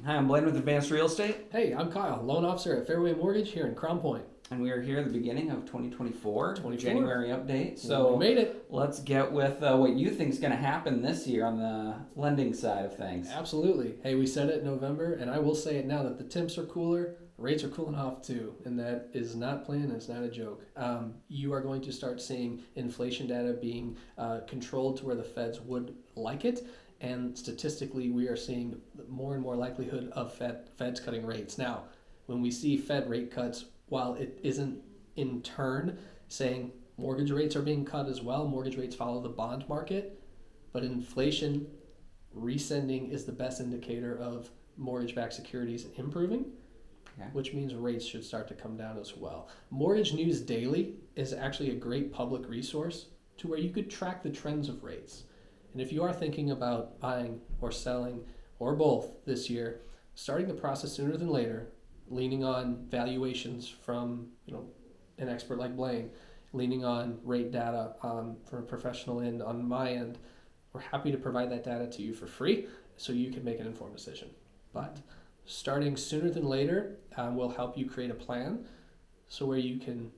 Hi, I'm Blaine with Advanced Real Estate, Hey, I'm Kyle, loan officer at Fairway Mortgage here in Crown Point. and we are here at the beginning of 2024, 24. January update. We So made it. let's get with what you think is going to happen this year on the lending side of things. Absolutely. Hey, we said it in November, and I will say it now that the temps are cooler, rates are cooling off too, and that is not planned. It's not a joke. You are going to start seeing inflation data being controlled to where the Feds would like it. And statistically, we are seeing more and more likelihood of Feds cutting rates. Now, when we see Fed rate cuts, while it isn't in turn saying mortgage rates are being cut as well, mortgage rates follow the bond market, but inflation resending is the best indicator of mortgage-backed securities improving, Okay. which means rates should start to come down as well. Mortgage News Daily is actually a great public resource to where you could track the trends of rates. And if you are thinking about buying or selling or both this year, starting the process sooner than later, leaning on valuations from an expert like Blaine, leaning on rate data from a professional end on my end, we're happy to provide that data to you for free so you can make an informed decision. But starting sooner than later will help you create a plan so where you can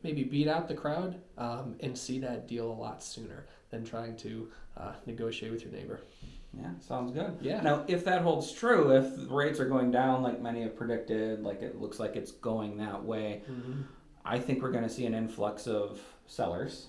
maybe beat out the crowd and see that deal a lot sooner than trying to negotiate with your neighbor. Yeah, sounds good. Yeah. Now, if that holds true, if the rates are going down like many have predicted, like it looks like it's going that way, Mm-hmm. I think we're going to see an influx of sellers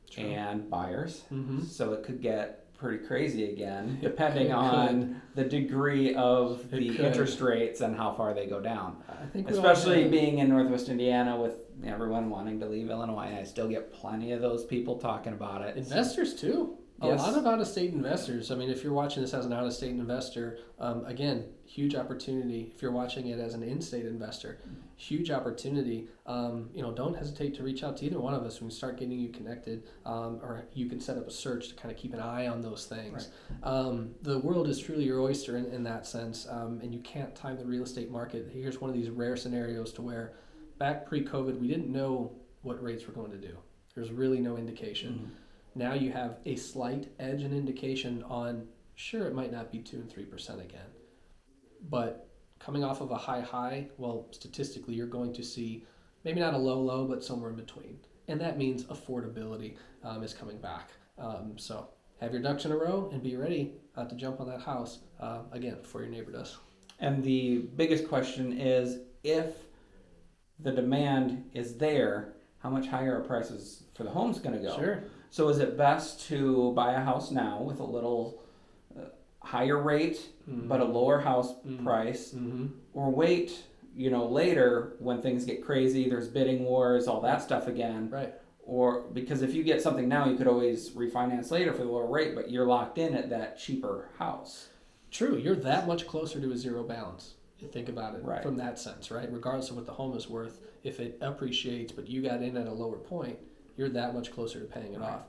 True. and buyers. Mm-hmm. So it could get pretty crazy again, It depending could. on the degree of It the could. interest rates and how far they go down. I think we all Especially have- being in Northwest Indiana with everyone wanting to leave Illinois, and I still get plenty of those people talking about it. investors too. A Yes. lot of out-of-state investors. I mean, if you're watching this as an out-of-state investor, again, huge opportunity. If you're watching it as an in-state investor, huge opportunity. Don't hesitate to reach out to either one of us. We can start getting you connected, or you can set up a search to kind of keep an eye on those things. The world is truly your oyster in that sense, and you can't time the real estate market. Here's one of these rare scenarios to where back pre-COVID, we didn't know what rates were going to do. There's really no indication. Mhm. Now you have a slight edge and indication on, sure, it might not be 2 and 3% again, but coming off of a high, well, statistically, you're going to see maybe not a low, but somewhere in between. And that means affordability is coming back. So have your ducks in a row and be ready to jump on that house again before your neighbor does. And the biggest question is, if the demand is there, how much higher are prices for the homes going to go? Sure. So is it best to buy a house now with a little higher rate but a lower house price, Mm-hmm. or wait, later when things get crazy, there's bidding wars, all that stuff again? Right. Or because if you get something now, you could always refinance later for the lower rate, but you're locked in at that cheaper house. True. You're that much closer to a zero balance. You think about it Right. from that sense, right? Regardless of what the home is worth, if it appreciates, but you got in at a lower point, you're that much closer to paying it off.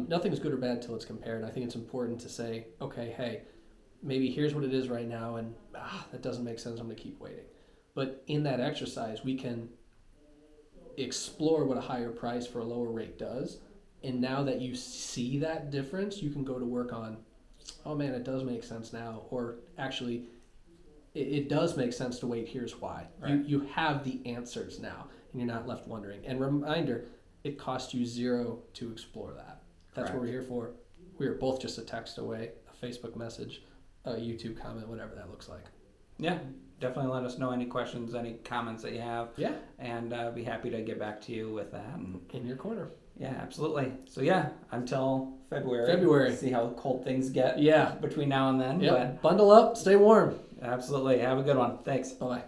Nothing's good or bad until it's compared. I think it's important to say, okay, hey, maybe here's what it is right now, and that doesn't make sense. I'm going to keep waiting. But in that exercise, we can explore what a higher price for a lower rate does. And now that you see that difference, you can go to work on, oh man, it does make sense now. Or actually, it does make sense to wait. Here's why. Right. You have the answers now, and you're not left wondering. And reminder, it costs you zero to explore that. That's what we're here for. We are both just a text away, a Facebook message, a YouTube comment, whatever that looks like. Yeah, definitely let us know any questions, any comments that you have. Yeah, And I'd be happy to get back to you with that. And in your corner. yeah, absolutely. So yeah, until February. February. See how cold things get Yeah. between now and then. Yep. Bundle up, stay warm. But absolutely. Have a good one. Thanks. Bye-bye.